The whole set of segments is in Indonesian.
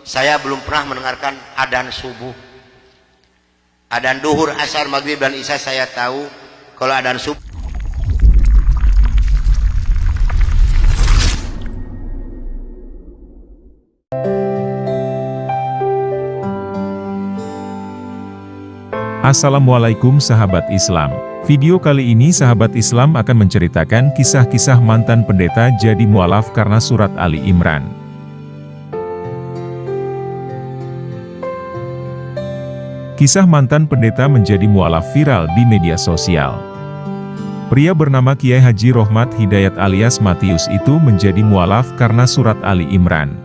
saya belum pernah mendengarkan adzan subuh. Adzan duhur, asar, maghrib dan isya saya tahu. Kalau adzan subuh, Assalamualaikum sahabat Islam. Video kali ini sahabat Islam akan menceritakan kisah-kisah mantan pendeta jadi mualaf karena surat Ali Imran. Kisah mantan pendeta menjadi mualaf viral di media sosial. Pria bernama Kiai Haji Rohmat Hidayat alias Matius itu menjadi mualaf karena surat Ali Imran.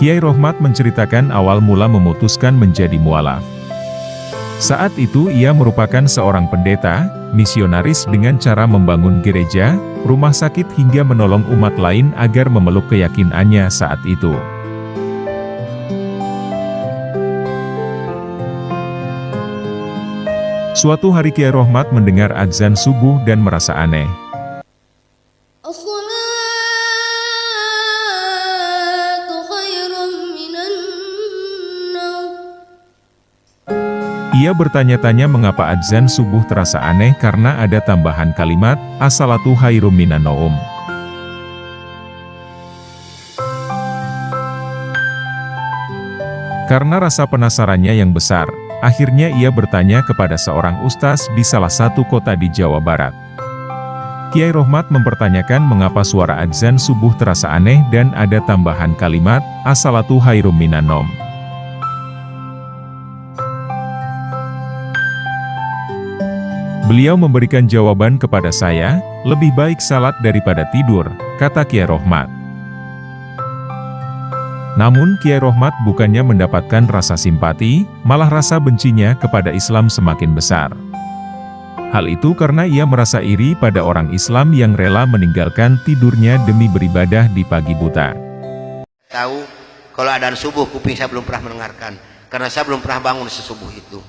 Kiai Rohmat menceritakan awal mula memutuskan menjadi mualaf. Saat itu ia merupakan seorang pendeta, misionaris dengan cara membangun gereja, rumah sakit hingga menolong umat lain agar memeluk keyakinannya saat itu. Suatu hari Kiai Rohmat mendengar adzan subuh dan merasa aneh. Ia bertanya-tanya mengapa adzan subuh terasa aneh karena ada tambahan kalimat, as-salatu khairum minan naum. Karena rasa penasarannya yang besar, akhirnya ia bertanya kepada seorang ustaz di salah satu kota di Jawa Barat. Kiai Rohmat mempertanyakan mengapa suara adzan subuh terasa aneh dan ada tambahan kalimat, as-salatu khairum minan naum. Beliau memberikan jawaban kepada saya, lebih baik salat daripada tidur, kata Kiai Rohmat. Namun Kiai Rohmat bukannya mendapatkan rasa simpati, malah rasa bencinya kepada Islam semakin besar. Hal itu karena ia merasa iri pada orang Islam yang rela meninggalkan tidurnya demi beribadah di pagi buta. tahu kalau adzan subuh kuping saya belum pernah mendengarkan karena saya belum pernah bangun sesubuh itu.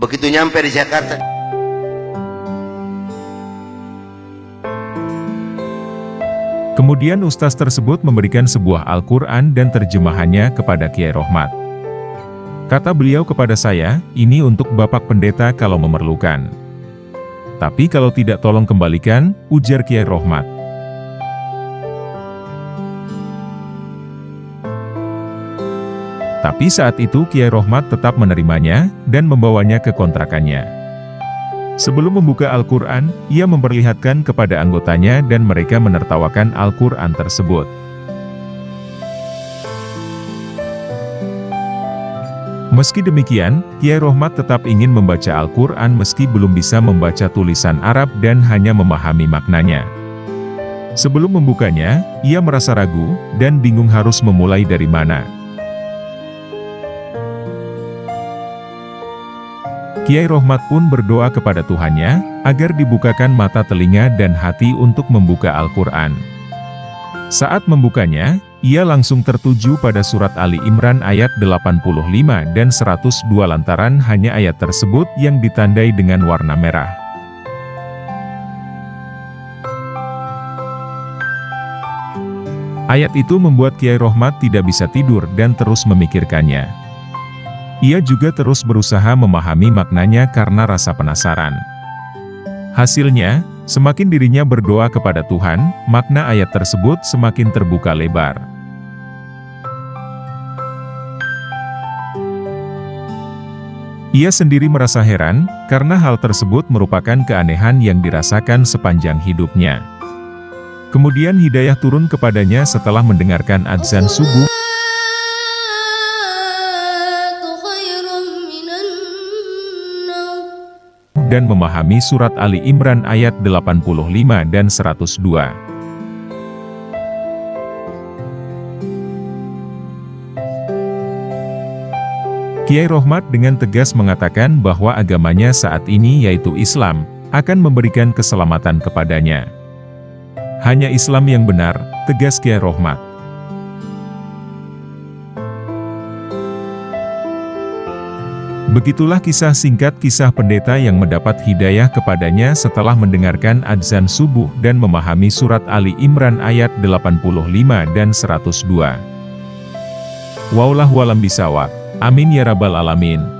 Begitu nyampe di Jakarta, kemudian ustaz tersebut memberikan sebuah Al-Quran dan terjemahannya kepada Kiai Rohmat. Kata beliau kepada saya, ini untuk Bapak Pendeta kalau memerlukan. Tapi kalau tidak tolong kembalikan, ujar Kiai Rohmat. Tapi saat itu Kiai Rohmat tetap menerimanya, dan membawanya ke kontrakannya. Sebelum membuka Al-Quran, ia memperlihatkan kepada anggotanya dan mereka menertawakan Al-Quran tersebut. Meski demikian, Kiai Rohmat tetap ingin membaca Al-Quran meski belum bisa membaca tulisan Arab dan hanya memahami maknanya. Sebelum membukanya, ia merasa ragu, dan bingung harus memulai dari mana. Kiai Rohmat pun berdoa kepada Tuhannya, agar dibukakan mata telinga dan hati untuk membuka Al-Quran. Saat membukanya, ia langsung tertuju pada surat Ali Imran ayat 85 dan 102 lantaran hanya ayat tersebut yang ditandai dengan warna merah. Ayat itu membuat Kiai Rohmat tidak bisa tidur dan terus memikirkannya. Ia juga terus berusaha memahami maknanya karena rasa penasaran. Hasilnya, semakin dirinya berdoa kepada Tuhan, makna ayat tersebut semakin terbuka lebar. Ia sendiri merasa heran, karena hal tersebut merupakan keanehan yang dirasakan sepanjang hidupnya. Kemudian hidayah turun kepadanya setelah mendengarkan adzan subuh, dan memahami surat Ali Imran ayat 85 dan 102. Kiai Rohmat dengan tegas mengatakan bahwa agamanya saat ini yaitu Islam, akan memberikan keselamatan kepadanya. Hanya Islam yang benar, tegas Kiai Rohmat. Begitulah kisah singkat kisah pendeta yang mendapat hidayah kepadanya setelah mendengarkan adzan subuh dan memahami surat Ali Imran ayat 85 dan 102. Wallahu a'lam bishawab. Amin ya rabbal alamin.